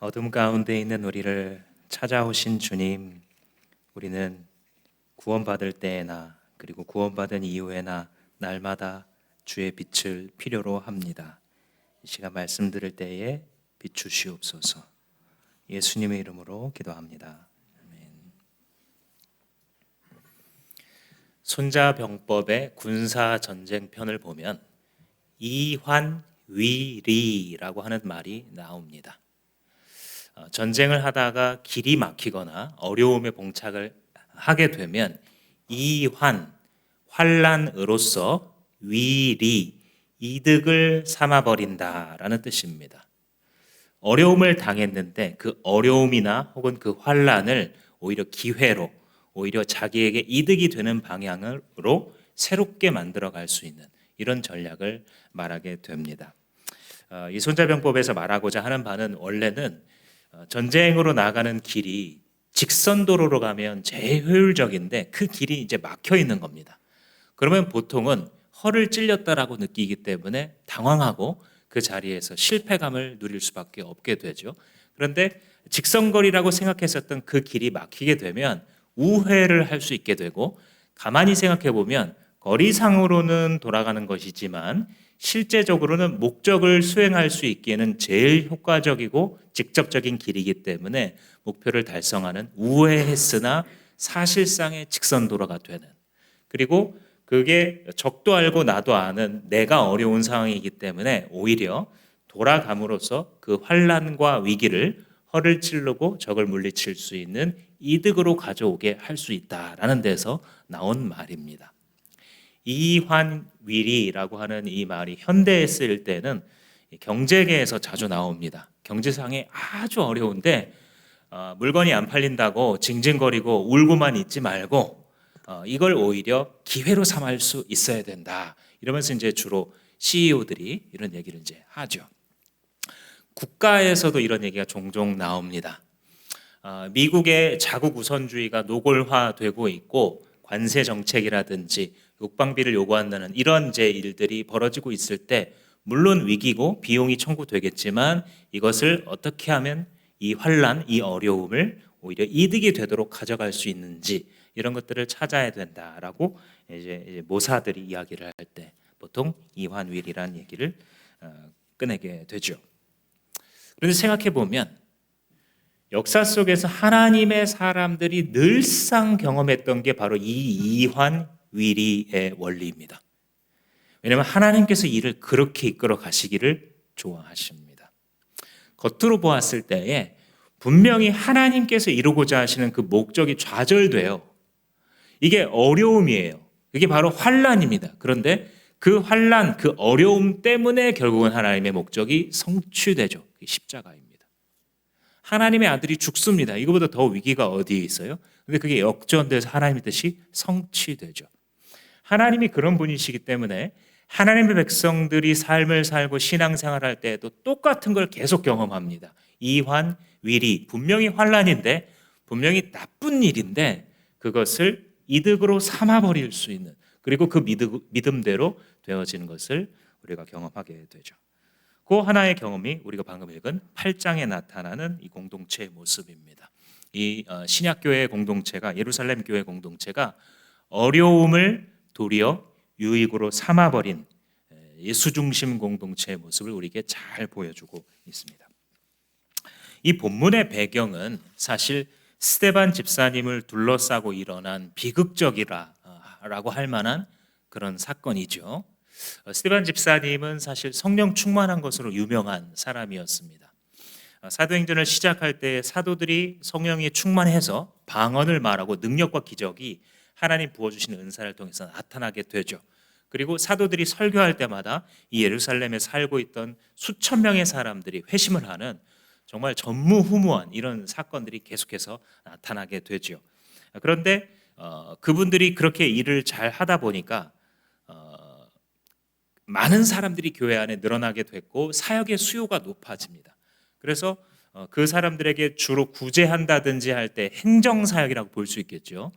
어둠 가운데 있는 우리를 찾아오신 주님, 우리는 구원받을 때에나 그리고 구원받은 이후에나 날마다 주의 빛을 필요로 합니다. 이 시간 말씀 들을 때에 비추시옵소서. 예수님의 이름으로 기도합니다. 아멘. 손자병법의 군사전쟁편을 보면 이환위리라고 하는 말이 나옵니다. 전쟁을 하다가 길이 막히거나 어려움에 봉착을 하게 되면 환란으로서 위리, 이득을 삼아버린다라는 뜻입니다. 어려움을 당했는데 그 어려움이나 혹은 그 환란을 오히려 기회로, 오히려 자기에게 이득이 되는 방향으로 새롭게 만들어갈 수 있는 이런 전략을 말하게 됩니다. 이 손자병법에서 말하고자 하는 바는 원래는 전쟁으로 나가는 길이 직선도로로 가면 제일 효율적인데 그 길이 이제 막혀 있는 겁니다. 그러면 보통은 허를 찔렸다라고 느끼기 때문에 당황하고 그 자리에서 실패감을 누릴 수밖에 없게 되죠. 그런데 직선거리라고 생각했었던 그 길이 막히게 되면 우회를 할 수 있게 되고, 가만히 생각해 보면 거리상으로는 돌아가는 것이지만 실제적으로는 목적을 수행할 수 있기에는 제일 효과적이고 직접적인 길이기 때문에 목표를 달성하는 우회했으나 사실상의 직선도로가 되는, 그리고 그게 적도 알고 나도 아는 내가 어려운 상황이기 때문에 오히려 돌아감으로써 그 환란과 위기를 허를 찌르고 적을 물리칠 수 있는 이득으로 가져오게 할 수 있다라는 데서 나온 말입니다. 이환위리라고 하는 이 말이 현대에 쓰일 때는 경제계에서 자주 나옵니다. 경제상에 아주 어려운데 물건이 안 팔린다고 징징거리고 울고만 있지 말고 이걸 오히려 기회로 삼을 수 있어야 된다. 이러면서 이제 주로 CEO들이 이런 얘기를 이제 하죠. 국가에서도 이런 얘기가 종종 나옵니다. 미국의 자국 우선주의가 노골화되고 있고 관세 정책이라든지 국방비를 요구한다는 이런 이제 일들이 벌어지고 있을 때 물론 위기고 비용이 청구되겠지만 이것을 어떻게 하면 이 환란, 이 어려움을 오히려 이득이 되도록 가져갈 수 있는지 이런 것들을 찾아야 된다라고 이제 모사들이 이야기를 할 때 보통 이환위리라는 얘기를 꺼내게 되죠. 그런데 생각해 보면 역사 속에서 하나님의 사람들이 늘상 경험했던 게 바로 이 이환위리의 원리입니다. 왜냐하면 하나님께서 일을 그렇게 이끌어 가시기를 좋아하십니다. 겉으로 보았을 때에 분명히 하나님께서 이루고자 하시는 그 목적이 좌절돼요. 이게 어려움이에요. 이게 바로 환란입니다. 그런데 그 환란, 그 어려움 때문에 결국은 하나님의 목적이 성취되죠. 십자가입니다. 하나님의 아들이 죽습니다. 이거보다 더 위기가 어디에 있어요? 근데 그게 역전돼서 하나님의 뜻이 성취되죠. 하나님이 그런 분이시기 때문에 하나님의 백성들이 삶을 살고 신앙생활할 때에도 똑같은 걸 계속 경험합니다. 이환위리, 분명히 환란인데 분명히 나쁜 일인데 그것을 이득으로 삼아버릴 수 있는, 그리고 그 믿음대로 되어지는 것을 우리가 경험하게 되죠. 그 하나의 경험이 우리가 방금 읽은 8장에 나타나는 이 공동체의 모습입니다. 이 신약교회 공동체가, 예루살렘 교회 공동체가 어려움을 도리어 유익으로 삼아버린 예수 중심 공동체의 모습을 우리에게 잘 보여주고 있습니다. 이 본문의 배경은 사실 스데반 집사님을 둘러싸고 일어난 비극적이라고 할 만한 그런 사건이죠. 스데반 집사님은 사실 성령 충만한 것으로 유명한 사람이었습니다. 사도행전을 시작할 때 사도들이 성령이 충만해서 방언을 말하고 능력과 기적이 하나님 부어주시는 은사를 통해서 나타나게 되죠. 그리고 사도들이 설교할 때마다 이 예루살렘에 살고 있던 수천 명의 사람들이 회심을 하는 정말 전무후무한 이런 사건들이 계속해서 나타나게 되죠. 그런데 그분들이 그렇게 일을 잘 하다 보니까 많은 사람들이 교회 안에 늘어나게 됐고 사역의 수요가 높아집니다. 그래서 그 사람들에게 주로 구제한다든지 할 때 행정사역이라고 볼 수 있겠죠.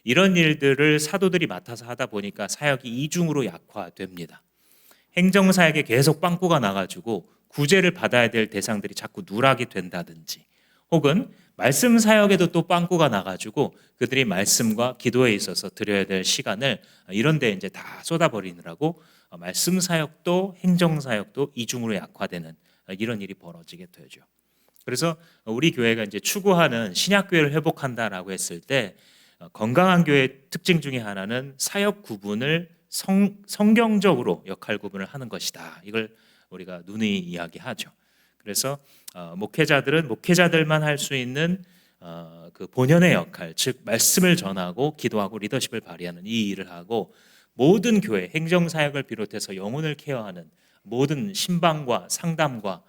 이런 일들을 사도들이 맡아서 하다 보니까 사역이 이중으로 약화됩니다. 행정사역에 계속 빵꾸가 나가지고 구제를 받아야 될 대상들이 자꾸 누락이 된다든지, 혹은 말씀 사역에도 또 빵꾸가 나가지고 그들이 말씀과 기도에 있어서 드려야 될 시간을 이런 데 이제 다 쏟아버리느라고 말씀 사역도 행정 사역도 이중으로 약화되는 이런 일이 벌어지게 되죠. 그래서 우리 교회가 이제 추구하는 신약 교회를 회복한다라고 했을 때 건강한 교회의 특징 중에 하나는 사역 구분을 성경적으로 역할 구분을 하는 것이다. 이걸 우리가 누누이 이야기하죠. 그래서 목회자들은 목회자들만 할 수 있는 그 본연의 역할, 즉 말씀을 전하고 기도하고 리더십을 발휘하는 이 일을 하고, 모든 교회 행정 사역을 비롯해서 영혼을 케어하는 모든 신방과 상담과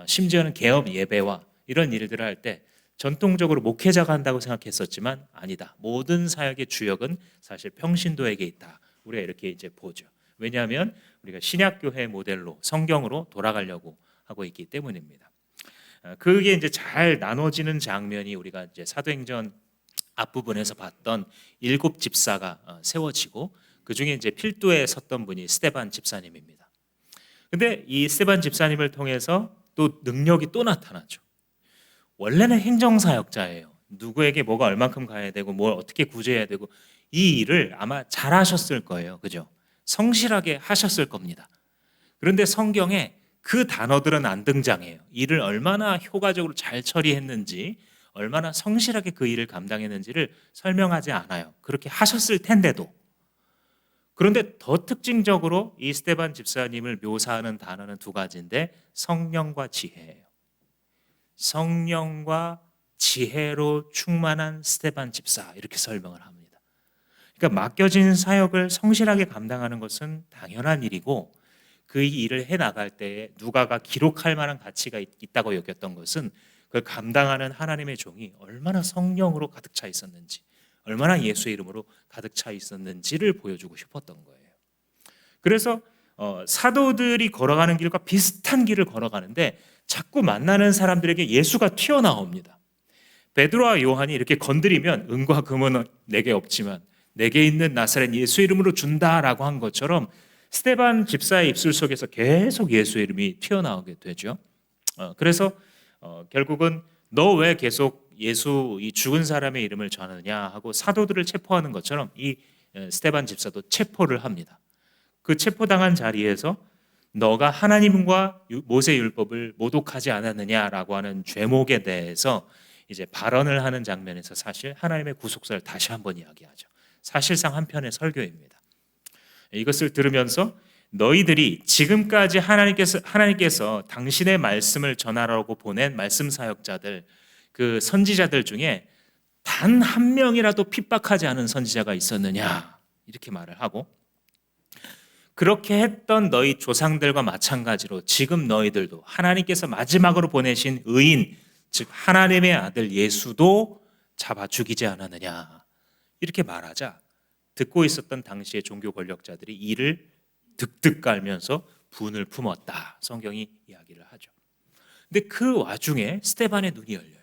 심지어는 개업 예배와 이런 일들을 할 때 전통적으로 목회자가 한다고 생각했었지만 아니다. 모든 사역의 주역은 사실 평신도에게 있다. 우리가 이렇게 이제 보죠. 왜냐하면 우리가 신약교회 모델로 성경으로 돌아가려고 하고 있기 때문입니다. 그게 이제 잘 나눠지는 장면이 우리가 이제 사도행전 앞부분에서 봤던 7 집사가 세워지고, 그 중에 이제 필두에 섰던 분이 스데반 집사님입니다. 근데 이 스데반 집사님을 통해서 또 능력이 또 나타나죠. 원래는 행정사역자예요. 누구에게 뭐가 얼만큼 가야 되고 뭘 어떻게 구제해야 되고 이 일을 아마 잘하셨을 거예요. 그죠? 성실하게 하셨을 겁니다. 그런데 성경에 그 단어들은 안 등장해요. 일을 얼마나 효과적으로 잘 처리했는지, 얼마나 성실하게 그 일을 감당했는지를 설명하지 않아요. 그렇게 하셨을 텐데도. 그런데 더 특징적으로 이 스데반 집사님을 묘사하는 단어는 두 가지인데 성령과 지혜예요. 성령과 지혜로 충만한 스데반 집사, 이렇게 설명을 합니다. 그러니까 맡겨진 사역을 성실하게 감당하는 것은 당연한 일이고, 그 일을 해나갈 때에 누가가 기록할 만한 가치가 있다고 여겼던 것은 그걸 감당하는 하나님의 종이 얼마나 성령으로 가득 차 있었는지, 얼마나 예수의 이름으로 가득 차 있었는지를 보여주고 싶었던 거예요. 그래서 사도들이 걸어가는 길과 비슷한 길을 걸어가는데 자꾸 만나는 사람들에게 예수가 튀어나옵니다. 베드로와 요한이 이렇게 건드리면 은과 금은 내게 없지만 내게 있는 나사렛 예수 이름으로 준다라고 한 것처럼 스데반 집사의 입술 속에서 계속 예수 이름이 튀어나오게 되죠. 그래서 결국은 너 왜 계속 예수, 이 죽은 사람의 이름을 전하느냐 하고 사도들을 체포하는 것처럼 이 스데반 집사도 체포를 합니다. 그 체포당한 자리에서 너가 하나님과 모세 율법을 모독하지 않았느냐라고 하는 죄목에 대해서 이제 발언을 하는 장면에서 사실 하나님의 구속사를 다시 한번 이야기하죠. 사실상 한편의 설교입니다. 이것을 들으면서 너희들이 지금까지 하나님께서 당신의 말씀을 전하라고 보낸 말씀 사역자들, 그 선지자들 중에 단 한 명이라도 핍박하지 않은 선지자가 있었느냐, 이렇게 말을 하고, 그렇게 했던 너희 조상들과 마찬가지로 지금 너희들도 하나님께서 마지막으로 보내신 의인, 즉 하나님의 아들 예수도 잡아 죽이지 않았느냐, 이렇게 말하자 듣고 있었던 당시의 종교 권력자들이 이를 득득 깔면서 분을 품었다, 성경이 이야기를 하죠. 근데 그 와중에 스데반의 눈이 열려요.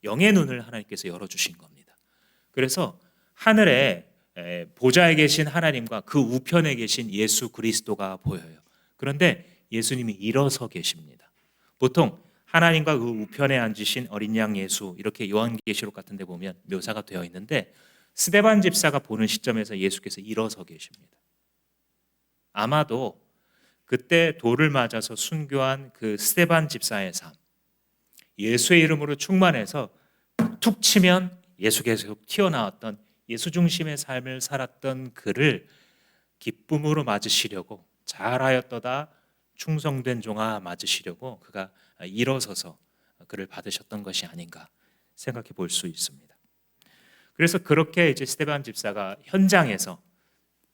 영의 눈을 하나님께서 열어주신 겁니다. 그래서 하늘에 보좌에 계신 하나님과 그 우편에 계신 예수 그리스도가 보여요. 그런데 예수님이 일어서 계십니다. 보통 하나님과 그 우편에 앉으신 어린 양 예수, 이렇게 요한계시록 같은 데 보면 묘사가 되어 있는데 스데반 집사가 보는 시점에서 예수께서 일어서 계십니다. 아마도 그때 돌을 맞아서 순교한 그 스데반 집사의 삶, 예수의 이름으로 충만해서 툭 치면 예수께서 계속 튀어나왔던 예수 중심의 삶을 살았던 그를 기쁨으로 맞으시려고, 잘하였도다 충성된 종아 맞으시려고 그가 일어서서 그를 받으셨던 것이 아닌가 생각해 볼 수 있습니다. 그래서 그렇게 이제 스데반 집사가 현장에서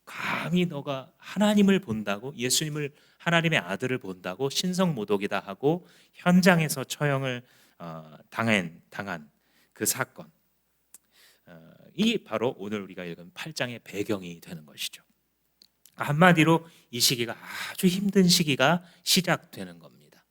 감히 너가 하나님을 본다고, 예수님을, 하나님의 아들을 본다고 신성모독이다 하고 현장에서 처형을 당한 그 사건, 이 바로 오늘 우리가 읽은 8장의 배경이 되는 것이죠. 한마디로 이 시기가 아주 힘든 시기가 시작되는 겁니다.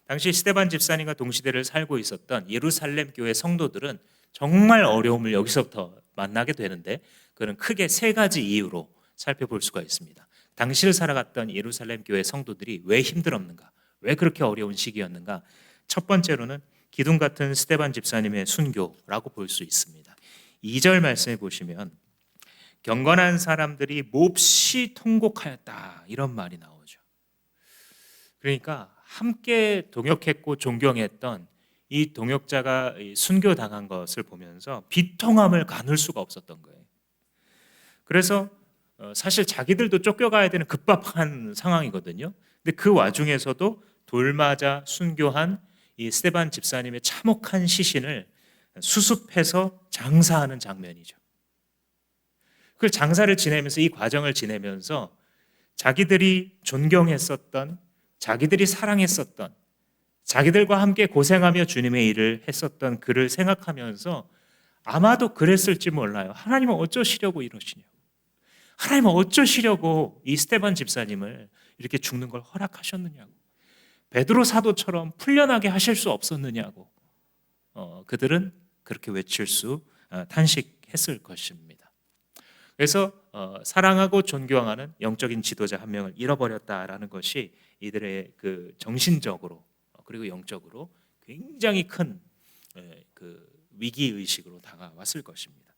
당시 스데반 집사님과 동시대를 살고 있었던 예루살렘 교회 성도들은 정말 어려움을 여기서부터 만나게 되는데, 그는 크게 세 가지 이유로 살펴볼 수가 있습니다. 당시를 살아갔던 예루살렘 교회 성도들이 왜 힘들었는가, 왜 그렇게 어려운 시기였는가? 첫 번째로는 기둥 같은 스데반 집사님의 순교라고 볼 수 있습니다. 2절 말씀해 보시면 경건한 사람들이 몹시 통곡하였다 이런 말이 나오죠. 그러니까 함께 동역했고 존경했던 이 동역자가 순교당한 것을 보면서 비통함을 가눌 수가 없었던 거예요. 그래서 사실 자기들도 쫓겨가야 되는 급박한 상황이거든요. 근데 그 와중에서도 돌맞아 순교한 이 스데반 집사님의 참혹한 시신을 수습해서 장사하는 장면이죠. 그 장사를 지내면서 이 과정을 지내면서 자기들이 존경했었던, 자기들이 사랑했었던, 자기들과 함께 고생하며 주님의 일을 했었던 그를 생각하면서 아마도 그랬을지 몰라요. 하나님은 어쩌시려고 이러시냐고. 하나님은 어쩌시려고 이 스데반 집사님을 이렇게 죽는 걸 허락하셨느냐고. 베드로 사도처럼 풀려나게 하실 수 없었느냐고. 그들은 그렇게 외칠 수 탄식했을 것입니다. 그래서 사랑하고 존경하는 영적인 지도자 한 명을 잃어버렸다라는 것이 이들의 그 정신적으로 그리고 영적으로 굉장히 큰 그 위기 의식으로 다가왔을 것입니다.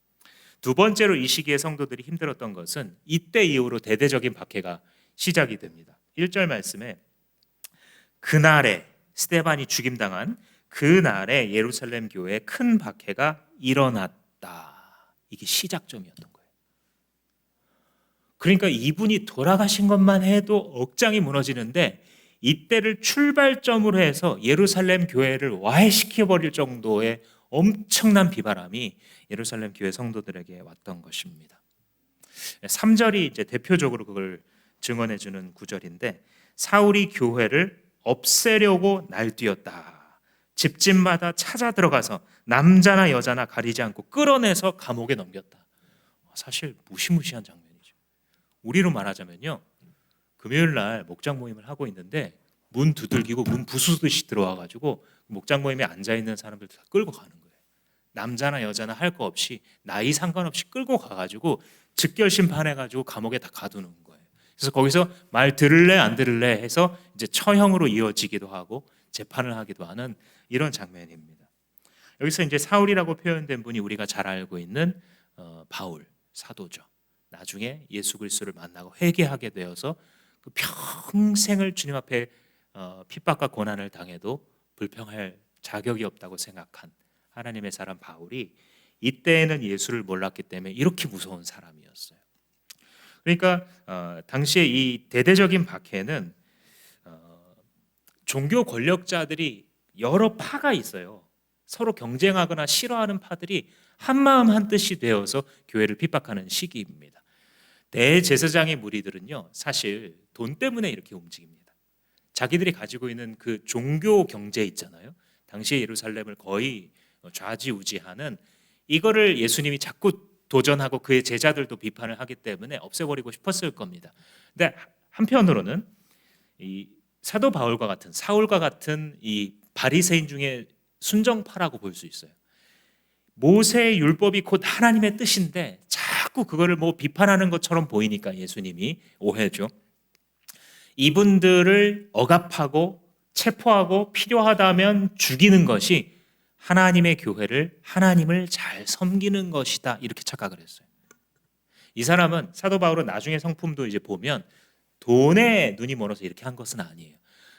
두 번째로 이 시기에 성도들이 힘들었던 것은 이때 이후로 대대적인 박해가 시작이 됩니다. 1절 말씀에 그날에 스데반이 죽임당한 그날에 예루살렘 교회에 큰 박해가 일어났다. 이게 시작점이었던 거예요. 그러니까 이분이 돌아가신 것만 해도 억장이 무너지는데 이때를 출발점으로 해서 예루살렘 교회를 와해시켜버릴 정도의 엄청난 비바람이 예루살렘 교회 성도들에게 왔던 것입니다. 3절이 이제 대표적으로 그걸 증언해주는 구절인데 사울이 교회를 없애려고 날뛰었다. 집집마다 찾아 들어가서 남자나 여자나 가리지 않고 끌어내서 감옥에 넘겼다. 사실 무시무시한 장면이죠. 우리로 말하자면요, 금요일 날 목장 모임을 하고 있는데 문 두들기고 문 부수듯이 들어와가지고 목장 모임에 앉아있는 사람들 다 끌고 가는 거예요. 남자나 여자나 할 거 없이 나이 상관없이 끌고 가가지고 즉결심판해가지고 감옥에 다 가두는 거예요. 그래서 거기서 말 들을래 안 들을래 해서 이제 처형으로 이어지기도 하고 재판을 하기도 하는 이런 장면입니다. 여기서 이제 사울이라고 표현된 분이 우리가 잘 알고 있는 바울 사도죠. 나중에 예수 그리스도를 만나고 회개하게 되어서 그 평생을 주님 앞에 핍박과 고난을 당해도 불평할 자격이 없다고 생각한 하나님의 사람 바울이 이때에는 예수를 몰랐기 때문에 이렇게 무서운 사람이었어요. 그러니까 당시에 이 대대적인 박해는 종교 권력자들이 여러 파가 있어요. 서로 경쟁하거나 싫어하는 파들이 한마음 한뜻이 되어서 교회를 핍박하는 시기입니다. 대제사장의 무리들은요, 사실 돈 때문에 이렇게 움직입니다. 자기들이 가지고 있는 그 종교 경제 있잖아요. 당시의 예루살렘을 거의 좌지우지하는 이거를 예수님이 자꾸 도전하고 그의 제자들도 비판을 하기 때문에 없애버리고 싶었을 겁니다. 근데 한편으로는 이 사도 바울과 같은 사울과 같은 이 바리새인 중에 순정파라고 볼 수 있어요. 모세의 율법이 곧 하나님의 뜻인데 자꾸 그거를 뭐 비판하는 것처럼 보이니까 예수님이 오해죠. 이분들을 억압하고 체포하고 필요하다면 죽이는 것이 하나님의 교회를 하나님을 잘 섬기는 것이다 이렇게 착각을 했어요. 이 사람은 사도 바울은 나중에 성품도 이제 보면 돈에 눈이 멀어서 이렇게 한 것은 아니에요.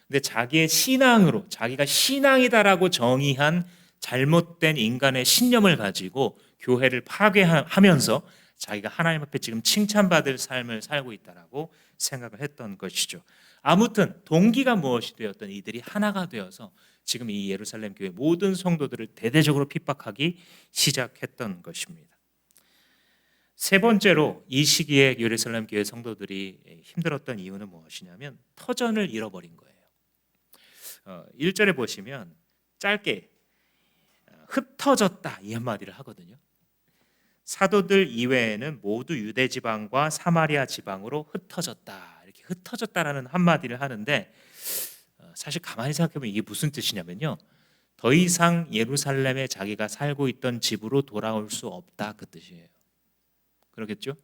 근데 자기의 신앙으로 자기가 신앙이다라고 정의한 잘못된 인간의 신념을 가지고 교회를 파괴하면서 자기가 하나님 앞에 지금 칭찬받을 삶을 살고 있다라고 생각을 했던 것이죠. 아무튼 동기가 무엇이 되었던 이들이 하나가 되어서 지금 이 예루살렘 교회 모든 성도들을 대대적으로 핍박하기 시작했던 것입니다. 세 번째로 이 시기에 예루살렘 교회 성도들이 힘들었던 이유는 무엇이냐면 터전을 잃어버린 거예요. 1절에 보시면 짧게 흩어졌다 이 한마디를 하거든요. 사도들 이외에는 모두 유대 지방과 사마리아 지방으로 흩어졌다. 이렇게 흩어졌다라는 한마디를 하는데 사실 가만히 생각해보면 이게 무슨 뜻이냐면요. 더 이상 예루살렘에 자기가 살고 있던 집으로 돌아올 수 없다 그 뜻이에요. 그러겠죠?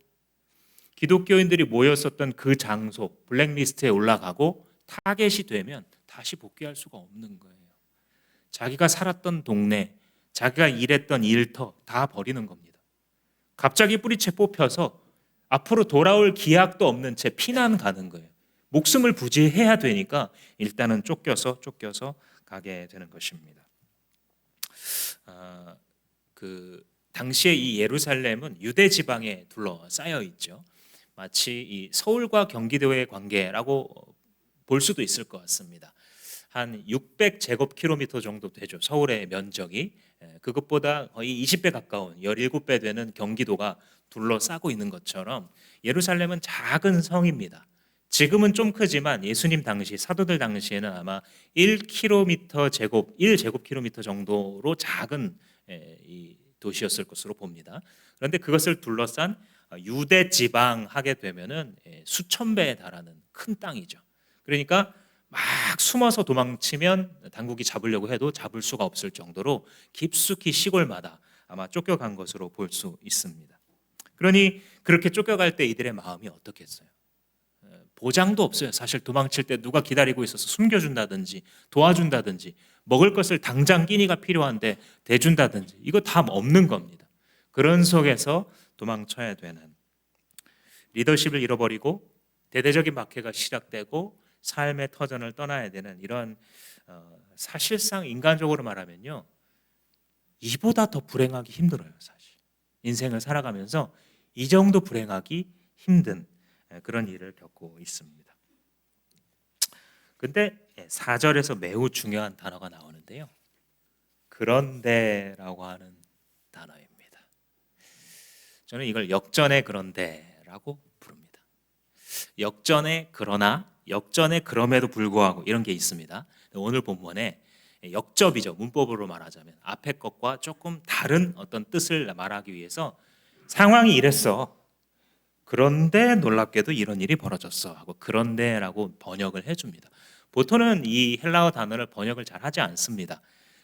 기독교인들이 모였었던 그 장소 블랙리스트에 올라가고 타겟이 되면 다시 복귀할 수가 없는 거예요. 자기가 살았던 동네, 자기가 일했던 일터 다 버리는 겁니다. 갑자기 뿌리채 뽑혀서 앞으로 돌아올 기약도 없는 채 피난 가는 거예요. 목숨을 부지해야 되니까 일단은 쫓겨서 가게 되는 것입니다. 그 당시에 이 예루살렘은 유대 지방에 둘러싸여 있죠. 마치 이 서울과 경기도의 관계라고 볼 수도 있을 것 같습니다. 한 600제곱킬로미터 정도 되죠. 서울의 면적이. 그것보다 거의 20배 가까운 17배 되는 경기도가 둘러싸고 있는 것처럼 예루살렘은 작은 성입니다. 지금은 좀 크지만 예수님 당시, 사도들 당시에는 아마 1제곱킬로미터 정도로 작은 이 도시였을 것으로 봅니다. 그런데 그것을 둘러싼 유대 지방 하게 되면은 수천 배에 달하는 큰 땅이죠. 그러니까 막 숨어서 도망치면 당국이 잡으려고 해도 잡을 수가 없을 정도로 깊숙이 시골마다 아마 쫓겨간 것으로 볼 수 있습니다. 그러니 그렇게 쫓겨갈 때 이들의 마음이 어떻겠어요? 보장도 없어요. 사실 도망칠 때 누가 기다리고 있어서 숨겨준다든지 도와준다든지 먹을 것을 당장 끼니가 필요한데 대준다든지 이거 다 없는 겁니다. 그런 속에서 도망쳐야 되는, 리더십을 잃어버리고 대대적인 박해가 시작되고 삶의 터전을 떠나야 되는 이런 사실상 인간적으로 말하면요, 이보다 더 불행하기 힘들어요. 사실 인생을 살아가면서 이 정도 불행하기 힘든 그런 일을 겪고 있습니다. 근데 4절에서 매우 중요한 단어가 나오는데요, 그런데라고 하는 단어입니다. 저는 이걸 역전의 그런데라고 부릅니다. 역전의 그러나, 역전의 그럼에도 불구하고 이런 게 있습니다. 오늘 본문에 역접이죠. 문법으로 말하자면 앞에 것과 조금 다른 어떤 뜻을 말하기 위해서 상황이 이랬어, 그런데 놀랍게도 이런 일이 벌어졌어 하고 그런데라고 번역을 해줍니다. 보통은 이 헬라어 단어를 번역을 잘 하지 않습니다.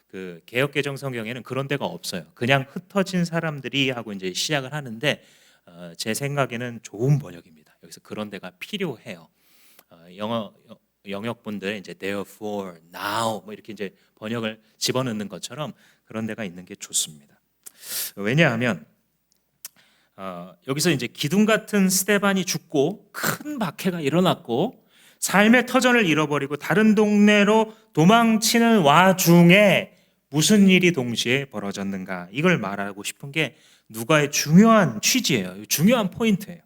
그 개역개정 성경에는 그런 데가 없어요. 그냥 흩어진 사람들이 하고 이제 시작을 하는데 제 생각에는 좋은 번역입니다. 여기서 그런 데가 필요해요. 영어 영역분들 이제 therefore, now 뭐 이렇게 이제 번역을 집어넣는 것처럼 그런 데가 있는 게 좋습니다. 왜냐하면 여기서 이제 기둥 같은 스데반이 죽고 큰 박해가 일어났고 삶의 터전을 잃어버리고 다른 동네로 도망치는 와중에 무슨 일이 동시에 벌어졌는가, 이걸 말하고 싶은 게 누가의 중요한 취지예요. 중요한 포인트예요.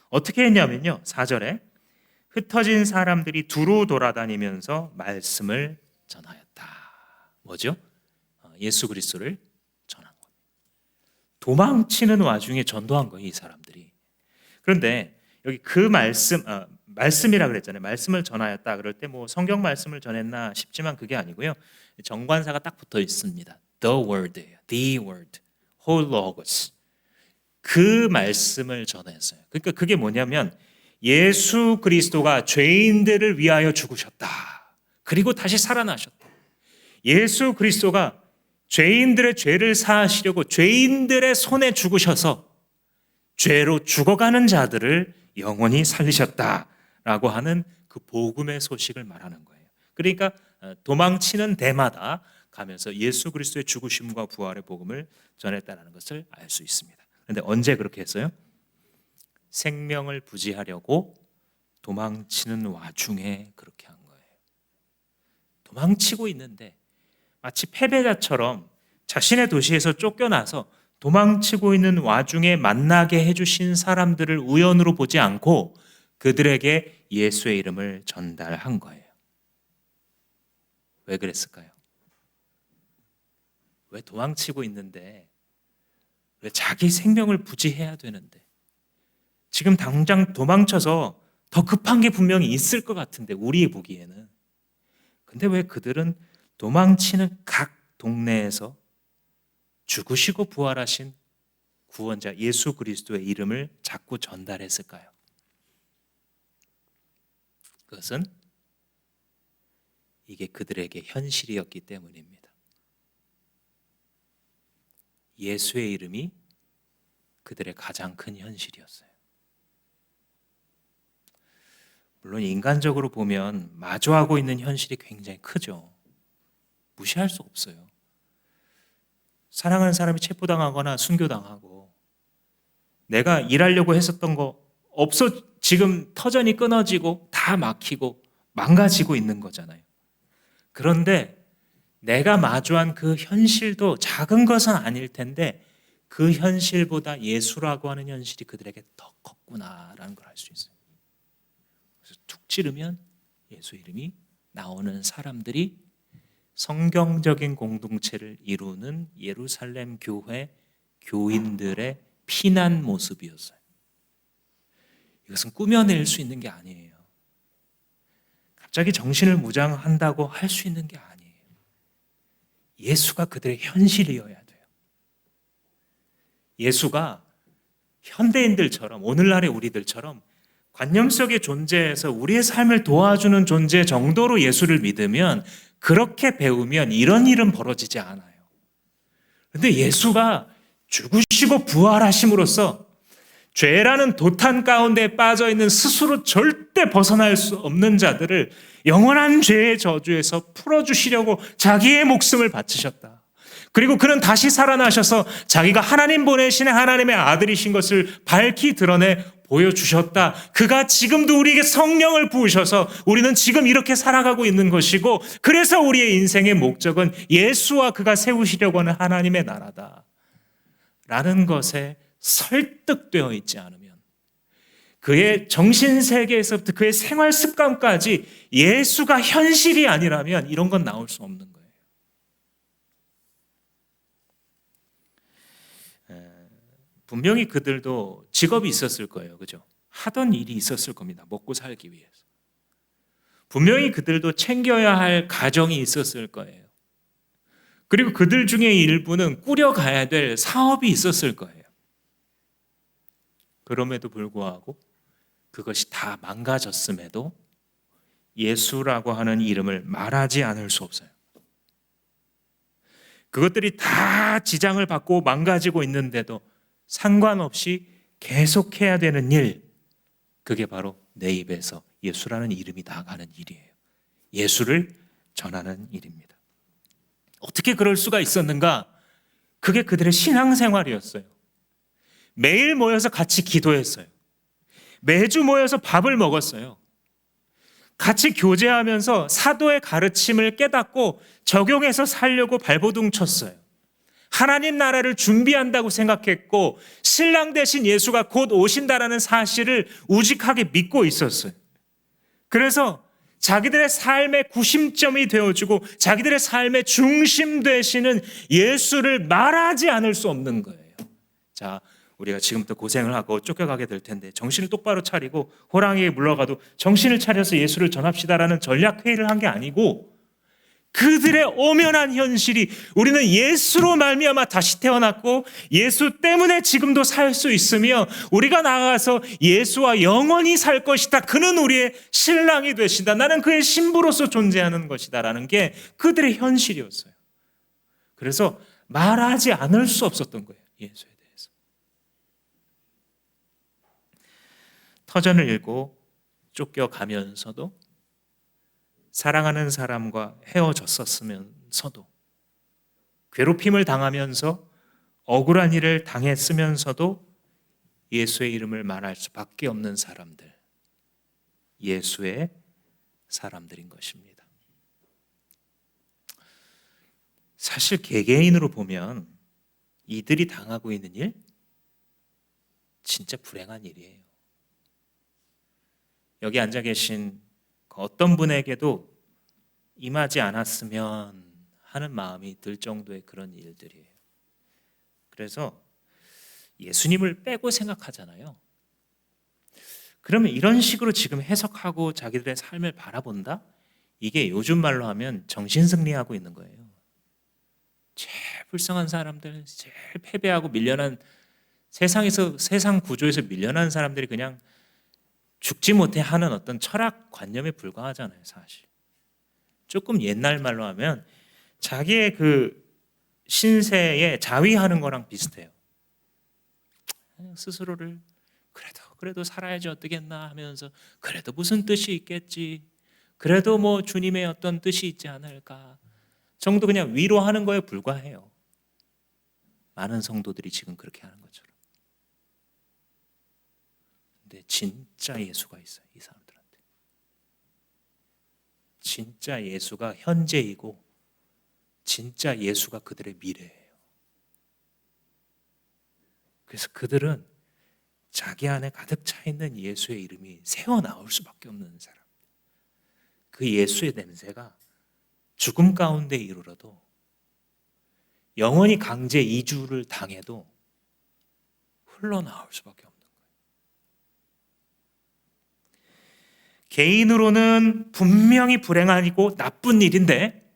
어떻게 했냐면요, 4절에 흩어진 사람들이 두루 돌아다니면서 말씀을 전하였다. 뭐죠? 예수 그리스도를 전한 겁니다. 도망치는 와중에 전도한 거예요, 이 사람들이. 그런데 여기 그 말씀이라 그랬잖아요. 말씀을 전하였다. 그럴 때 뭐 성경 말씀을 전했나 싶지만 그게 아니고요. 정관사가 딱 붙어 있습니다. The word예요. The word. hologos. 그 말씀을 전했어요. 그러니까 그게 뭐냐면 예수 그리스도가 죄인들을 위하여 죽으셨다. 그리고 다시 살아나셨다. 예수 그리스도가 죄인들의 죄를 사하시려고 죄인들의 손에 죽으셔서 죄로 죽어가는 자들을 영원히 살리셨다라고 하는 그 복음의 소식을 말하는 거예요. 그러니까 도망치는 데마다 가면서 예수 그리스도의 죽으심과 부활의 복음을 전했다는 것을 알 수 있습니다. 그런데 언제 그렇게 했어요? 생명을 부지하려고 도망치는 와중에 그렇게 한 거예요. 도망치고 있는데 마치 패배자처럼 자신의 도시에서 쫓겨나서 도망치고 있는 와중에 만나게 해주신 사람들을 우연으로 보지 않고 그들에게 예수의 이름을 전달한 거예요. 왜 그랬을까요? 왜 도망치고 있는데, 왜 자기 생명을 부지해야 되는데, 지금 당장 도망쳐서 더 급한 게 분명히 있을 것 같은데 우리 보기에는, 근데 왜 그들은 도망치는 각 동네에서 죽으시고 부활하신 구원자 예수 그리스도의 이름을 자꾸 전달했을까요? 그것은 이게 그들에게 현실이었기 때문입니다. 예수의 이름이 그들의 가장 큰 현실이었어요. 물론 인간적으로 보면 마주하고 있는 현실이 굉장히 크죠. 무시할 수 없어요. 사랑하는 사람이 체포당하거나 순교당하고 내가 일하려고 했었던 거 지금 터전이 끊어지고 다 막히고 망가지고 있는 거잖아요. 그런데 내가 마주한 그 현실도 작은 것은 아닐 텐데 그 현실보다 예수라고 하는 현실이 그들에게 더 컸구나라는 걸 알 수 있어요. 그래서 툭 찌르면 예수 이름이 나오는 사람들이 성경적인 공동체를 이루는 예루살렘 교회 교인들의 피난 모습이었어요. 이것은 꾸며낼 수 있는 게 아니에요. 갑자기 정신을 무장한다고 할 수 있는 게 아니에요. 예수가 그들의 현실이어야 돼요. 예수가 현대인들처럼 오늘날의 우리들처럼 관념 속에 존재해서 우리의 삶을 도와주는 존재 정도로 예수를 믿으면 그렇게 배우면 이런 일은 벌어지지 않아요. 그런데 예수가 죽으시고 부활하심으로써 죄라는 도탄 가운데 빠져있는 스스로 절대 벗어날 수 없는 자들을 영원한 죄의 저주에서 풀어주시려고 자기의 목숨을 바치셨다. 그리고 그는 다시 살아나셔서 자기가 하나님 보내신 하나님의 아들이신 것을 밝히 드러내 보여주셨다. 그가 지금도 우리에게 성령을 부으셔서 우리는 지금 이렇게 살아가고 있는 것이고 그래서 우리의 인생의 목적은 예수와 그가 세우시려고 하는 하나님의 나라다. 라는 것에 설득되어 있지 않으면 그의 정신세계에서부터 그의 생활 습관까지 예수가 현실이 아니라면 이런 건 나올 수 없는 거예요. 분명히 그들도 직업이 있었을 거예요. 그죠? 하던 일이 있었을 겁니다. 먹고 살기 위해서. 분명히 그들도 챙겨야 할 가정이 있었을 거예요. 그리고 그들 중에 일부는 꾸려가야 될 사업이 있었을 거예요. 그럼에도 불구하고 그것이 다 망가졌음에도 예수라고 하는 이름을 말하지 않을 수 없어요. 그것들이 다 지장을 받고 망가지고 있는데도 상관없이 계속해야 되는 일, 그게 바로 내 입에서 예수라는 이름이 나가는 일이에요. 예수를 전하는 일입니다. 어떻게 그럴 수가 있었는가? 그게 그들의 신앙생활이었어요. 매일 모여서 같이 기도했어요. 매주 모여서 밥을 먹었어요. 같이 교제하면서 사도의 가르침을 깨닫고 적용해서 살려고 발버둥 쳤어요. 하나님 나라를 준비한다고 생각했고 신랑 대신 예수가 곧 오신다라는 사실을 우직하게 믿고 있었어요. 그래서 자기들의 삶의 구심점이 되어주고 자기들의 삶의 중심 되시는 예수를 말하지 않을 수 없는 거예요. 자, 우리가 지금부터 고생을 하고 쫓겨가게 될 텐데 정신을 똑바로 차리고 호랑이에 물러가도 정신을 차려서 예수를 전합시다라는 전략회의를 한 게 아니고 그들의 엄연한 현실이 우리는 예수로 말미암아 다시 태어났고 예수 때문에 지금도 살 수 있으며 우리가 나아가서 예수와 영원히 살 것이다. 그는 우리의 신랑이 되신다. 나는 그의 신부로서 존재하는 것이다. 라는 게 그들의 현실이었어요. 그래서 말하지 않을 수 없었던 거예요. 예수에 대해서. 터전을 잃고 쫓겨가면서도 사랑하는 사람과 헤어졌었으면서도 괴롭힘을 당하면서 억울한 일을 당했으면서도 예수의 이름을 말할 수밖에 없는 사람들, 예수의 사람들인 것입니다. 사실 개개인으로 보면 이들이 당하고 있는 일 진짜 불행한 일이에요. 여기 앉아 계신 어떤 분에게도 임하지 않았으면 하는 마음이 들 정도의 그런 일들이에요. 그래서 예수님을 빼고 생각하잖아요. 그러면 이런 식으로 지금 해석하고 자기들의 삶을 바라본다? 이게 요즘 말로 하면 정신승리하고 있는 거예요. 제일 불쌍한 사람들, 제일 패배하고 밀려난 세상 구조에서 밀려난 사람들이 그냥 죽지 못해 하는 어떤 철학 관념에 불과하잖아요, 사실. 조금 옛날 말로 하면 자기의 그 신세에 자위하는 거랑 비슷해요. 스스로를 그래도 살아야지 어떻겠나 하면서 그래도 무슨 뜻이 있겠지. 그래도 뭐 주님의 어떤 뜻이 있지 않을까 정도 그냥 위로하는 거에 불과해요. 많은 성도들이 지금 그렇게 하는 것처럼. 근데 진짜 예수가 있어요, 이 사람들한테. 진짜 예수가 현재이고 진짜 예수가 그들의 미래예요. 그래서 그들은 자기 안에 가득 차 있는 예수의 이름이 새어 나올 수밖에 없는 사람. 그 예수의 냄새가 죽음 가운데 이르러도 영원히 강제 이주를 당해도 흘러나올 수밖에 없는 거예요. 개인으로는 분명히 불행하고 나쁜 일인데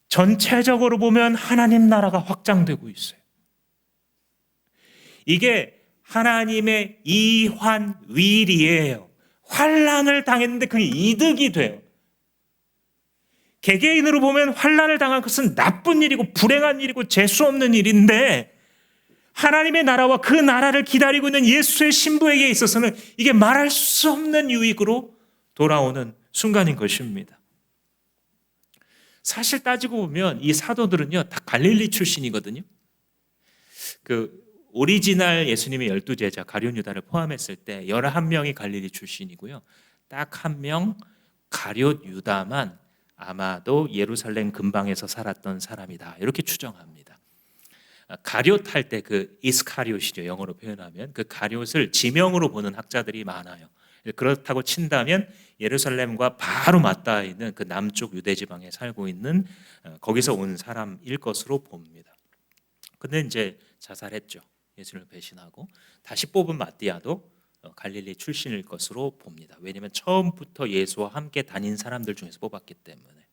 전체적으로 보면 하나님 나라가 확장되고 있어요. 이게 하나님의 이환위리예요. 환난을 당했는데 그게 이득이 돼요. 개개인으로 보면 환난을 당한 것은 나쁜 일이고 불행한 일이고 재수 없는 일인데 하나님의 나라와 그 나라를 기다리고 있는 예수의 신부에게 있어서는 이게 말할 수 없는 유익으로 돌아오는 순간인 것입니다. 사실 따지고 보면 이 사도들은요 다 갈릴리 출신이거든요. 그 오리지널 예수님의 12제자 가룟 유다를 포함했을 때 11명이 갈릴리 출신이고요. 딱 한 명 가룟 유다만 아마도 예루살렘 근방에서 살았던 사람이다. 이렇게 추정합니다. 가룟 할 때 그 이스카리옷이죠. 영어로 표현하면 그 가룟을 지명으로 보는 학자들이 많아요. 그렇다고 친다면 예루살렘과 바로 맞닿아 있는 그 남쪽 유대 지방에 살고 있는 거기서 온 사람일 것으로 봅니다. 근데 이제 자살했죠. 예수님을 배신하고 다시 뽑은 마띠아도 갈릴리 출신일 것으로 봅니다. 왜냐하면 처음부터 예수와 함께 다닌 사람들 중에서 뽑았기 때문에.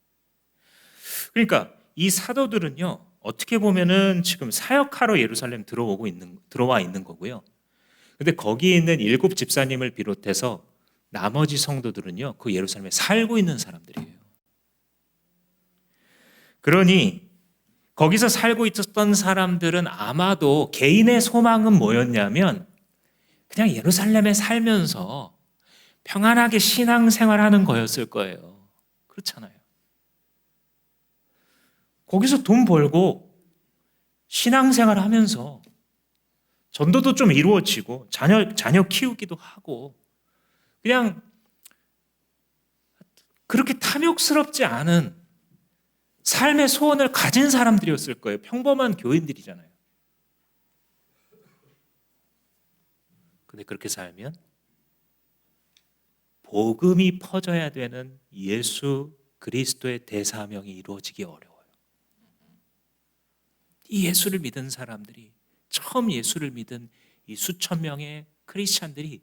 그러니까 이 사도들은요 어떻게 보면은 지금 사역하러 예루살렘 들어와 있는 거고요. 근데 거기에 있는 7 집사님을 비롯해서 나머지 성도들은요 그 예루살렘에 살고 있는 사람들이에요. 그러니 거기서 살고 있었던 사람들은 아마도 개인의 소망은 뭐였냐면 그냥 예루살렘에 살면서 평안하게 신앙생활하는 거였을 거예요. 그렇잖아요. 거기서 돈 벌고 신앙생활 하면서 전도도 좀 이루어지고 자녀 키우기도 하고 그냥 그렇게 탐욕스럽지 않은 삶의 소원을 가진 사람들이었을 거예요. 평범한 교인들이잖아요. 근데 그렇게 살면 복음이 퍼져야 되는 예수 그리스도의 대사명이 이루어지기 어려워요. 이 예수를 믿은 사람들이 처음 예수를 믿은 이 수천 명의 크리스찬들이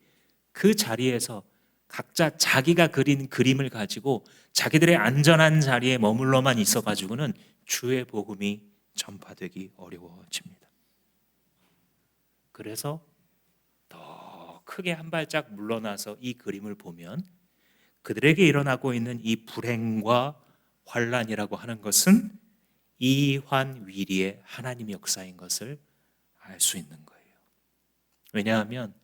그 자리에서 각자 자기가 그린 그림을 가지고 자기들의 안전한 자리에 머물러만 있어가지고는 주의 복음이 전파되기 어려워집니다. 그래서 더 크게 한 발짝 물러나서 이 그림을 보면 그들에게 일어나고 있는 이 불행과 환난이라고 하는 것은 이환위리의 하나님의 역사인 것을 알 수 있는 거예요. 왜냐하면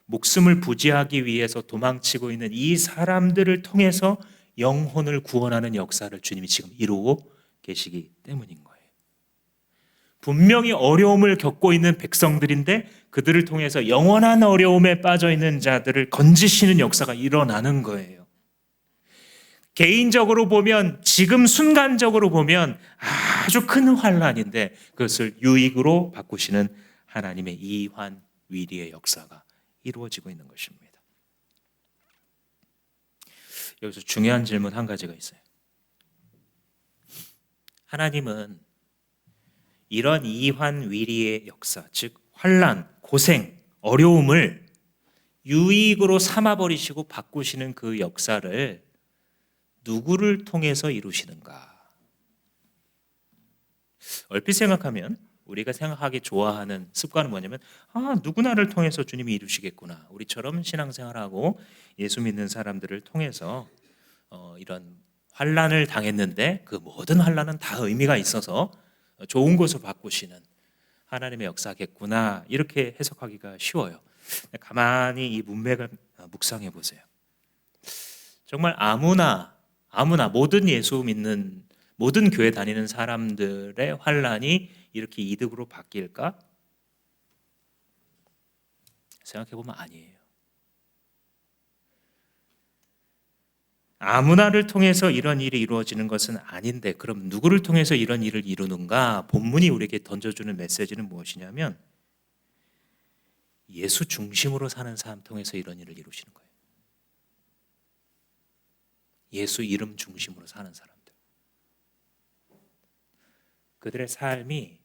목숨을 부지하기 위해서 도망치고 있는 이 사람들을 통해서 영혼을 구원하는 역사를 주님이 지금 이루고 계시기 때문인 거예요. 분명히 어려움을 겪고 있는 백성들인데 그들을 통해서 영원한 어려움에 빠져 있는 자들을 건지시는 역사가 일어나는 거예요. 개인적으로 보면 지금 순간적으로 보면 아주 큰 환난인데 그것을 유익으로 바꾸시는 하나님의 이환위리의 역사가 이루어지고 있는 것입니다. 여기서 중요한 질문 한 가지가 있어요. 하나님은 이런 이환위리의 역사, 즉 환난, 고생, 어려움을 유익으로 삼아버리시고 바꾸시는 그 역사를 누구를 통해서 이루시는가? 얼핏 생각하면 우리가 생각하기 좋아하는 습관은 뭐냐면 누구나를 통해서 주님이 이루시겠구나. 우리처럼 신앙생활하고 예수 믿는 사람들을 통해서 이런 환난을 당했는데 그 모든 환난은 다 의미가 있어서 좋은 곳으로 바꾸시는 하나님의 역사겠구나. 이렇게 해석하기가 쉬워요. 가만히 이 문맥을 묵상해 보세요. 정말 아무나 모든 예수 믿는 모든 교회 다니는 사람들의 환난이 이렇게 이득으로 바뀔까? 생각해 보면 아니에요. 아무나를 통해서 이런 일이 이루어지는 것은 아닌데, 그럼 누구를 통해서 이런 일을 이루는가? 본문이 우리에게 던져주는 메시지는 무엇이냐면 예수 중심으로 사는 사람 통해서 이런 일을 이루시는 거예요. 예수 이름 중심으로 사는 사람들. 그들의 삶이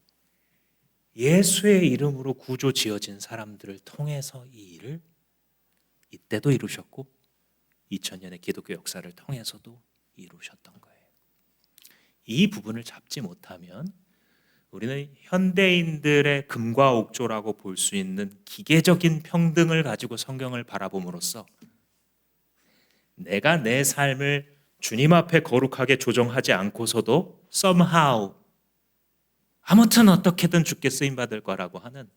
예수의 이름으로 구조 지어진 사람들을 통해서 이 일을 이때도 이루셨고 2000년의 기독교 역사를 통해서도 이루셨던 거예요. 이 부분을 잡지 못하면 우리는 현대인들의 금과 옥조라고 볼 수 있는 기계적인 평등을 가지고 성경을 바라봄으로써 내가 내 삶을 주님 앞에 거룩하게 조정하지 않고서도 somehow 아무튼 어떻게든 주께 쓰임받을 거라고 하는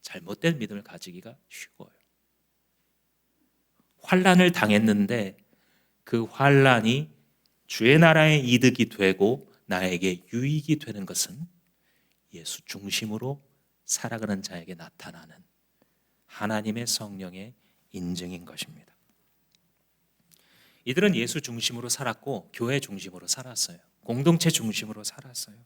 잘못된 믿음을 가지기가 쉬워요. 환난을 당했는데 그 환난이 주의 나라의 이득이 되고 나에게 유익이 되는 것은 예수 중심으로 살아가는 자에게 나타나는 하나님의 성령의 인증인 것입니다. 이들은 예수 중심으로 살았고 교회 중심으로 살았어요. 공동체 중심으로 살았어요.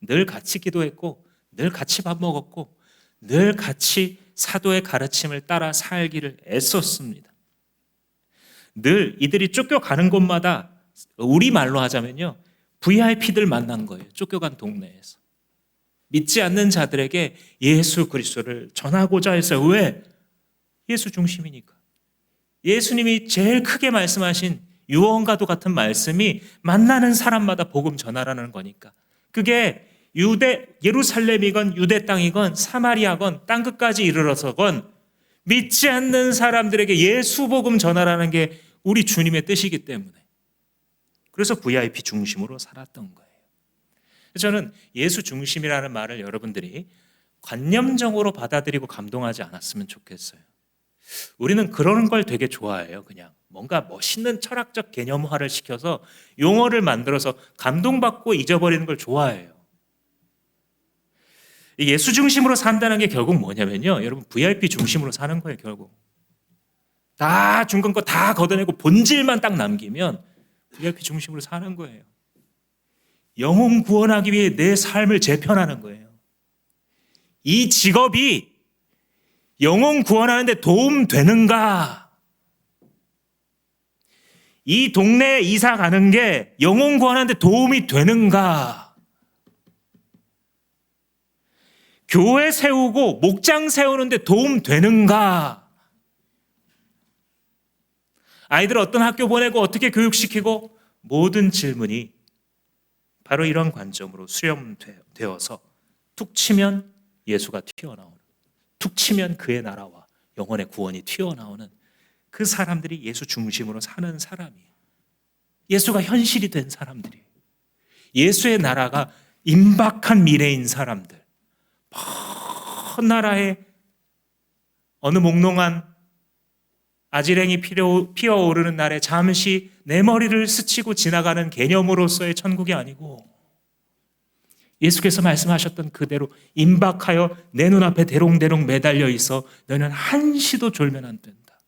늘 같이 기도했고 늘 같이 밥 먹었고 늘 같이 사도의 가르침을 따라 살기를 애썼습니다. 늘 이들이 쫓겨가는 곳마다 우리말로 하자면요, VIP들 만난 거예요. 쫓겨간 동네에서. 믿지 않는 자들에게 예수 그리스도를 전하고자 해서. 왜? 예수 중심이니까. 예수님이 제일 크게 말씀하신 유언과도 같은 말씀이 만나는 사람마다 복음 전하라는 거니까. 그게 예루살렘이건 유대 땅이건 사마리아건 땅 끝까지 이르러서건 믿지 않는 사람들에게 예수 복음 전하라는 게 우리 주님의 뜻이기 때문에, 그래서 VIP 중심으로 살았던 거예요. 저는 예수 중심이라는 말을 여러분들이 관념적으로 받아들이고 감동하지 않았으면 좋겠어요. 우리는 그런 걸 되게 좋아해요. 그냥 뭔가 멋있는 철학적 개념화를 시켜서 용어를 만들어서 감동받고 잊어버리는 걸 좋아해요. 예수 중심으로 산다는 게 결국 뭐냐면요, 여러분 VIP 중심으로 사는 거예요. 결국 다 중간 거 다 걷어내고 본질만 딱 남기면 VIP 중심으로 사는 거예요. 영혼 구원하기 위해 내 삶을 재편하는 거예요. 이 직업이 영혼 구원하는 데 도움 되는가? 이 동네에 이사 가는 게 영혼 구원하는 데 도움이 되는가? 교회 세우고 목장 세우는 데 도움 되는가? 아이들 어떤 학교 보내고 어떻게 교육시키고, 모든 질문이 바로 이런 관점으로 수렴되어서 툭 치면 예수가 튀어나오는, 툭 치면 그의 나라와 영혼의 구원이 튀어나오는 그 사람들이 예수 중심으로 사는 사람이에요. 예수가 현실이 된 사람들이에요. 예수의 나라가 임박한 미래인 사람들. 먼 나라에 어느 몽롱한 아지랭이 피어오르는 날에 잠시 내 머리를 스치고 지나가는 개념으로서의 천국이 아니고, 예수께서 말씀하셨던 그대로 임박하여 내 눈앞에 대롱대롱 매달려 있어 너는 한시도 졸면 안 된다.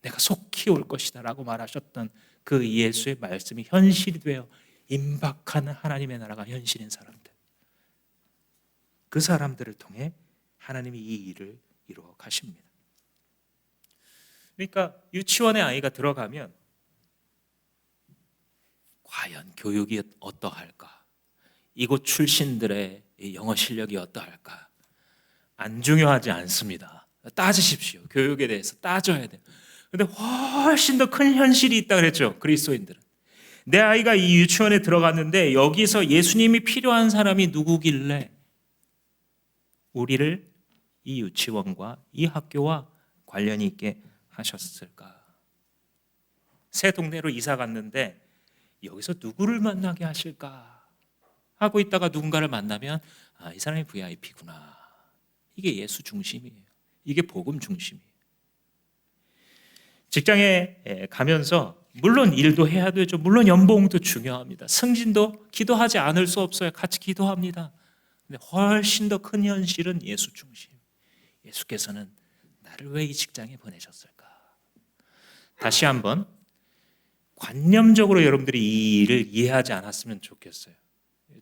내가 속히 올 것이다 라고 말하셨던 그 예수의 말씀이 현실이 되어 임박하는 하나님의 나라가 현실인 사람들. 그 사람들을 통해 하나님이 이 일을 이루어 가십니다. 그러니까 유치원에 아이가 들어가면 과연 교육이 어떠할까? 이곳 출신들의 영어 실력이 어떠할까? 안 중요하지 않습니다. 따지십시오. 교육에 대해서 따져야 돼요. 그런데 훨씬 더 큰 현실이 있다 그랬죠, 그리스도인들은. 내 아이가 이 유치원에 들어갔는데 여기서 예수님이 필요한 사람이 누구길래 우리를 이 유치원과 이 학교와 관련이 있게 하셨을까? 새 동네로 이사 갔는데 여기서 누구를 만나게 하실까 하고 있다가 누군가를 만나면 이 사람이 VIP구나. 이게 예수 중심이에요. 이게 복음 중심이에요. 직장에 가면서 물론 일도 해야 되죠. 물론 연봉도 중요합니다. 승진도 기도하지 않을 수 없어요. 같이 기도합니다. 근데 훨씬 더 큰 현실은 예수 중심. 예수께서는 나를 왜 이 직장에 보내셨을까? 다시 한번 관념적으로 여러분들이 이 일을 이해하지 않았으면 좋겠어요.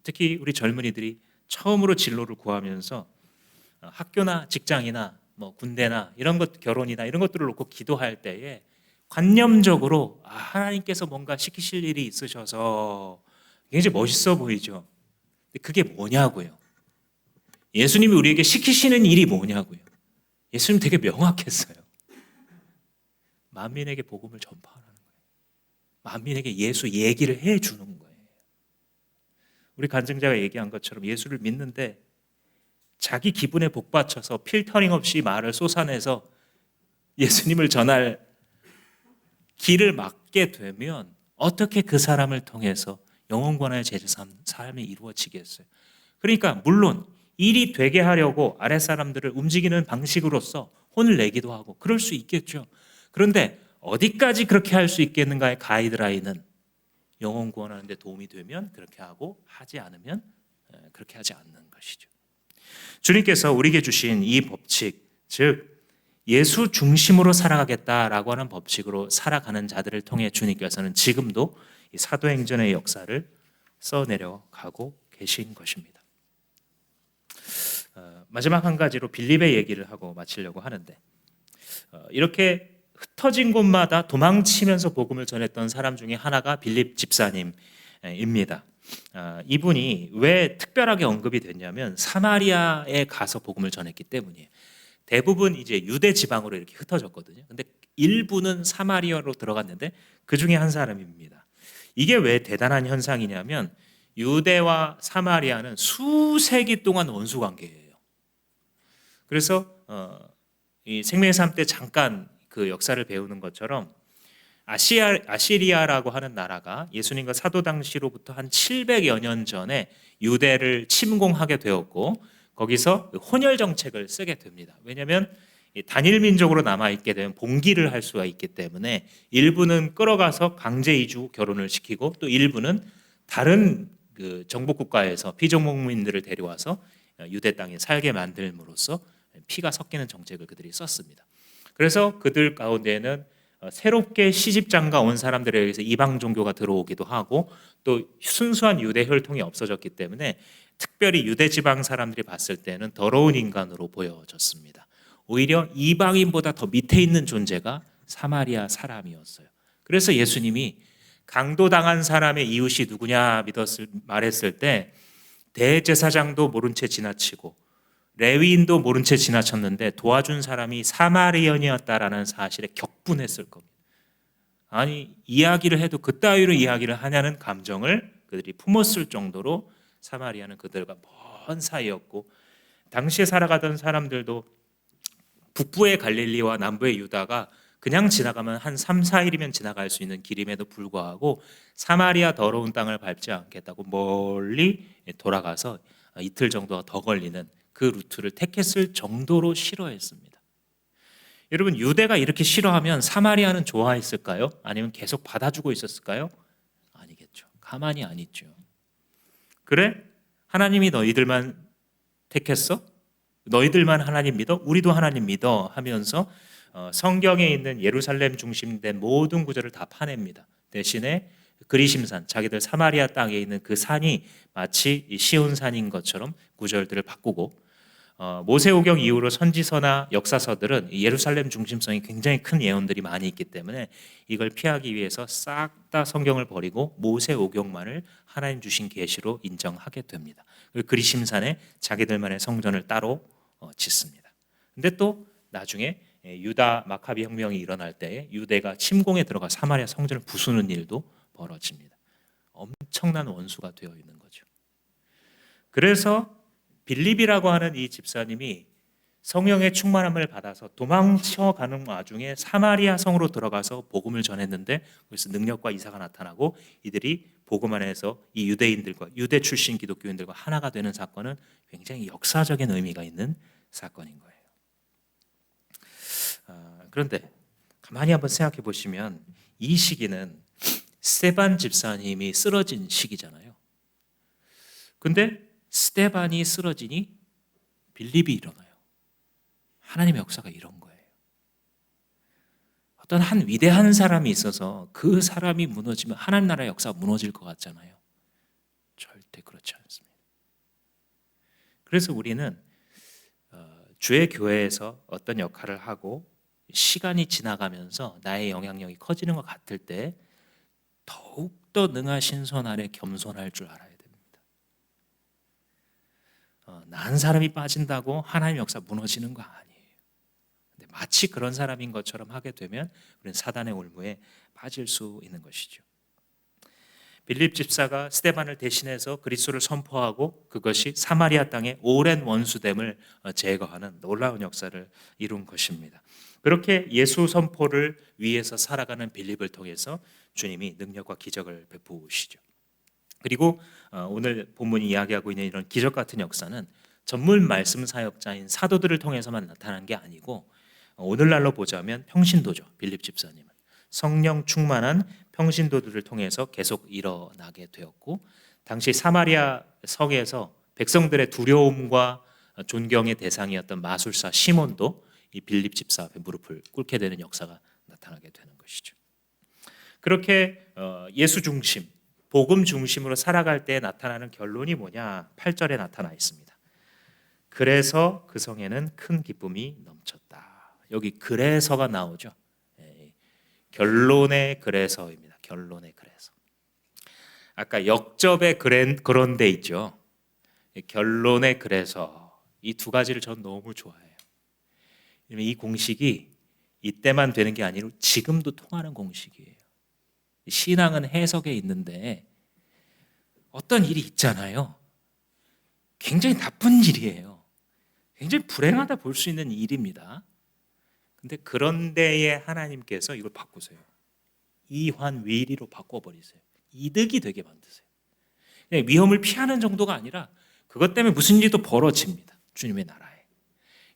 특히 우리 젊은이들이 처음으로 진로를 구하면서 학교나 직장이나 뭐 군대나 이런 것, 결혼이나 이런 것들을 놓고 기도할 때에 관념적으로 하나님께서 뭔가 시키실 일이 있으셔서 굉장히 멋있어 보이죠. 근데 그게 뭐냐고요. 예수님이 우리에게 시키시는 일이 뭐냐고요. 예수님 되게 명확했어요. 만민에게 복음을 전파하라는 거예요. 만민에게 예수 얘기를 해주는 거예요. 우리 간증자가 얘기한 것처럼 예수를 믿는데 자기 기분에 복받쳐서 필터링 없이 말을 쏟아내서 예수님을 전할 길을 막게 되면 어떻게 그 사람을 통해서 영혼권의 제자 삶이 이루어지겠어요. 그러니까 물론 일이 되게 하려고 아랫사람들을 움직이는 방식으로서 혼을 내기도 하고 그럴 수 있겠죠. 그런데 어디까지 그렇게 할 수 있겠는가의 가이드라인은 영혼 구원하는 데 도움이 되면 그렇게 하고 하지 않으면 그렇게 하지 않는 것이죠. 주님께서 우리에게 주신 이 법칙, 즉 예수 중심으로 살아가겠다라고 하는 법칙으로 살아가는 자들을 통해 주님께서는 지금도 이 사도행전의 역사를 써내려가고 계신 것입니다. 마지막 한 가지로 빌립의 얘기를 하고 마치려고 하는데 이렇게 흩어진 곳마다 도망치면서 복음을 전했던 사람 중에 하나가 빌립 집사님입니다. 이분이 왜 특별하게 언급이 됐냐면 사마리아에 가서 복음을 전했기 때문이에요. 대부분 이제 유대 지방으로 이렇게 흩어졌거든요. 근데 일부는 사마리아로 들어갔는데 그 중에 한 사람입니다. 이게 왜 대단한 현상이냐면 유대와 사마리아는 수세기 동안 원수 관계예요. 그래서 이 생명의 삶 때 잠깐 그 역사를 배우는 것처럼 아시리아라고 하는 나라가 예수님과 사도 당시로부터 한 700여 년 전에 유대를 침공하게 되었고 거기서 혼혈 정책을 쓰게 됩니다. 왜냐하면 단일 민족으로 남아있게 되면 봉기를 할 수가 있기 때문에 일부는 끌어가서 강제 이주 결혼을 시키고 또 일부는 다른 그 정복국가에서 피정복민들을 데려와서 유대 땅에 살게 만들므로써 피가 섞이는 정책을 그들이 썼습니다. 그래서 그들 가운데는 새롭게 시집장가 온 사람들에 의해서 이방 종교가 들어오기도 하고 또 순수한 유대 혈통이 없어졌기 때문에 특별히 유대 지방 사람들이 봤을 때는 더러운 인간으로 보여졌습니다. 오히려 이방인보다 더 밑에 있는 존재가 사마리아 사람이었어요. 그래서 예수님이 강도당한 사람의 이웃이 누구냐 말했을 때 대제사장도 모른 채 지나치고 레위인도 모른 채 지나쳤는데 도와준 사람이 사마리아인이었다라는 사실에 격분했을 겁니다. 아니 이야기를 해도 그따위로 이야기를 하냐는 감정을 그들이 품었을 정도로 사마리아는 그들과 먼 사이였고 당시에 살아가던 사람들도 북부의 갈릴리와 남부의 유다가 그냥 지나가면 한 3, 4일이면 지나갈 수 있는 길임에도 불구하고 사마리아 더러운 땅을 밟지 않겠다고 멀리 돌아가서 이틀 정도가 더 걸리는 그 루트를 택했을 정도로 싫어했습니다. 여러분 유대가 이렇게 싫어하면 사마리아는 좋아했을까요? 아니면 계속 받아주고 있었을까요? 아니겠죠. 가만히 안 있죠. 그래? 하나님이 너희들만 택했어? 너희들만 하나님 믿어? 우리도 하나님 믿어 하면서 성경에 있는 예루살렘 중심된 모든 구절을 다 파냅니다. 대신에 그리심산, 자기들 사마리아 땅에 있는 그 산이 마치 시온산인 것처럼 구절들을 바꾸고 모세오경 이후로 선지서나 역사서들은 예루살렘 중심성이 굉장히 큰 예언들이 많이 있기 때문에 이걸 피하기 위해서 싹 다 성경을 버리고 모세오경만을 하나님 주신 계시로 인정하게 됩니다. 그리심산에 자기들만의 성전을 따로 짓습니다. 근데 또 나중에 유다 마카비 혁명이 일어날 때 유대가 침공에 들어가 사마리아 성전을 부수는 일도 벌어집니다. 엄청난 원수가 되어 있는 거죠. 그래서 빌립이라고 하는 이 집사님이 성령의 충만함을 받아서 도망쳐가는 와중에 사마리아 성으로 들어가서 복음을 전했는데 그래서 능력과 이사가 나타나고 이들이 복음 안에서 이 유대인들과 유대 출신 기독교인들과 하나가 되는 사건은 굉장히 역사적인 의미가 있는 사건인 거예요. 그런데 가만히 한번 생각해 보시면 이 시기는 스데반 집사님이 쓰러진 시기잖아요. 근데 스데반이 쓰러지니 빌립이 일어나요. 하나님의 역사가 이런 거예요. 어떤 한 위대한 사람이 있어서 그 사람이 무너지면 하나님 나라의 역사가 무너질 것 같잖아요. 절대 그렇지 않습니다. 그래서 우리는 주의 교회에서 어떤 역할을 하고 시간이 지나가면서 나의 영향력이 커지는 것 같을 때 더욱더 능하신 손 아래 겸손할 줄 알아야 됩니다. 나은 사람이 빠진다고 하나님의 역사 무너지는 거 아니에요. 근데 마치 그런 사람인 것처럼 하게 되면 우리는 사단의 올무에 빠질 수 있는 것이죠. 빌립 집사가 스데반을 대신해서 그리스도를 선포하고 그것이 사마리아 땅의 오랜 원수됨을 제거하는 놀라운 역사를 이룬 것입니다. 그렇게 예수 선포를 위해서 살아가는 빌립을 통해서 주님이 능력과 기적을 베푸시죠. 그리고 오늘 본문이 이야기하고 있는 이런 기적 같은 역사는 전문 말씀 사역자인 사도들을 통해서만 나타난 게 아니고 오늘날로 보자면 평신도죠. 빌립 집사님은 성령 충만한 평신도들을 통해서 계속 일어나게 되었고, 당시 사마리아 성에서 백성들의 두려움과 존경의 대상이었던 마술사 시몬도 이 빌립 집사 앞에 무릎을 꿇게 되는 역사가 나타나게 되는 것이죠. 그렇게 예수 중심, 복음 중심으로 살아갈 때 나타나는 결론이 뭐냐? 8절에 나타나 있습니다. 그래서 그 성에는 큰 기쁨이 넘쳤다. 여기 그래서가 나오죠. 결론의 그래서입니다. 결론의 그래서. 아까 역접의 그런데 있죠. 결론의 그래서. 이 두 가지를 전 너무 좋아해요. 이 공식이 이때만 되는 게 아니고 지금도 통하는 공식이에요. 신앙은 해석에 있는데 어떤 일이 있잖아요. 굉장히 나쁜 일이에요. 굉장히 불행하다 볼 수 있는 일입니다. 근데 그런 데에 하나님께서 이걸 바꾸세요. 이환위리로 바꿔버리세요. 이득이 되게 만드세요. 그냥 위험을 피하는 정도가 아니라 그것 때문에 무슨 일이 또 벌어집니다. 주님의 나라에.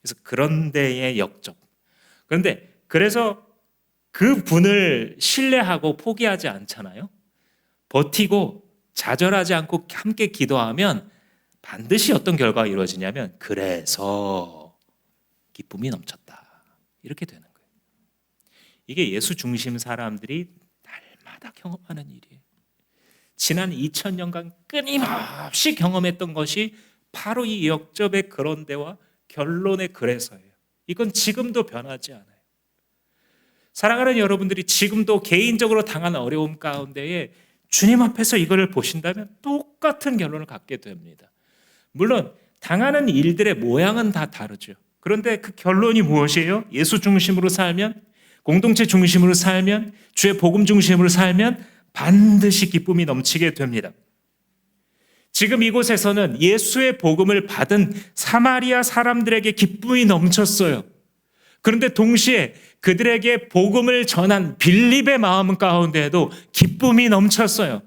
그래서 그런 데에 역적. 그런데 그래서 그 분을 신뢰하고 포기하지 않잖아요. 버티고 좌절하지 않고 함께 기도하면 반드시 어떤 결과가 이루어지냐면 그래서 기쁨이 넘쳤다. 이렇게 되는 거예요. 이게 예수 중심 사람들이 날마다 경험하는 일이에요. 지난 2000년간 끊임없이 경험했던 것이 바로 이 역접의 그런데와 결론의 그래서예요. 이건 지금도 변하지 않아요. 사랑하는 여러분들이 지금도 개인적으로 당한 어려움 가운데에 주님 앞에서 이거를 보신다면 똑같은 결론을 갖게 됩니다. 물론 당하는 일들의 모양은 다 다르죠. 그런데 그 결론이 무엇이에요? 예수 중심으로 살면, 공동체 중심으로 살면, 주의 복음 중심으로 살면 반드시 기쁨이 넘치게 됩니다. 지금 이곳에서는 예수의 복음을 받은 사마리아 사람들에게 기쁨이 넘쳤어요. 그런데 동시에 그들에게 복음을 전한 빌립의 마음 가운데에도 기쁨이 넘쳤어요.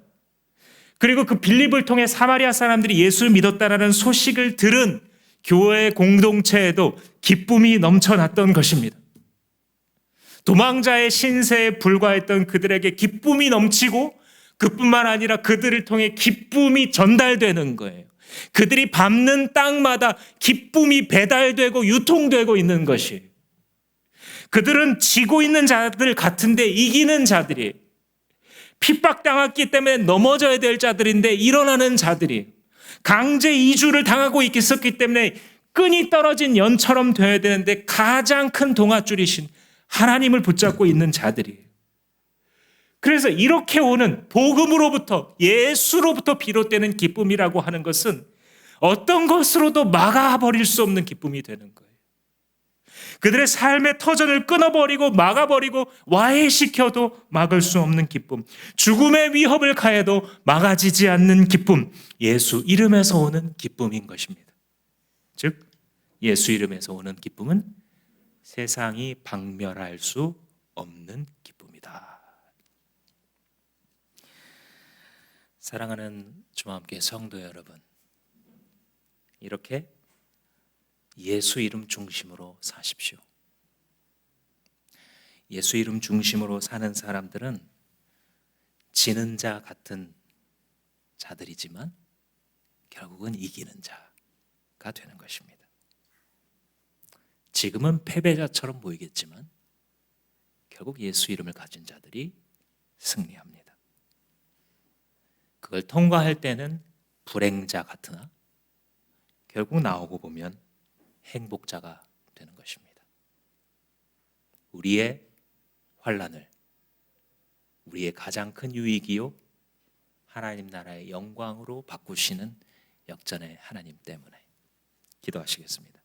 그리고 그 빌립을 통해 사마리아 사람들이 예수를 믿었다라는 소식을 들은 교회 공동체에도 기쁨이 넘쳐났던 것입니다. 도망자의 신세에 불과했던 그들에게 기쁨이 넘치고 그뿐만 아니라 그들을 통해 기쁨이 전달되는 거예요. 그들이 밟는 땅마다 기쁨이 배달되고 유통되고 있는 것이에요. 그들은 지고 있는 자들 같은데 이기는 자들이에요. 핍박당했기 때문에 넘어져야 될 자들인데 일어나는 자들이에요. 강제 이주를 당하고 있었기 때문에 끈이 떨어진 연처럼 되어야 되는데 가장 큰 동아줄이신 하나님을 붙잡고 있는 자들이에요. 그래서 이렇게 오는 복음으로부터, 예수로부터 비롯되는 기쁨이라고 하는 것은 어떤 것으로도 막아버릴 수 없는 기쁨이 되는 거예요. 그들의 삶의 터전을 끊어버리고 막아버리고 와해시켜도 막을 수 없는 기쁨, 죽음의 위협을 가해도 막아지지 않는 기쁨, 예수 이름에서 오는 기쁨인 것입니다. 즉 예수 이름에서 오는 기쁨은 세상이 박멸할 수 없는 기쁨이다. 사랑하는 주마함교회 성도 여러분, 이렇게 예수 이름 중심으로 사십시오. 예수 이름 중심으로 사는 사람들은 지는 자 같은 자들이지만 결국은 이기는 자가 되는 것입니다. 지금은 패배자처럼 보이겠지만 결국 예수 이름을 가진 자들이 승리합니다. 그걸 통과할 때는 불행자 같으나 결국 나오고 보면 행복자가 되는 것입니다. 우리의 환난을 우리의 가장 큰 유익이요 하나님 나라의 영광으로 바꾸시는 역전의 하나님 때문에. 기도하시겠습니다.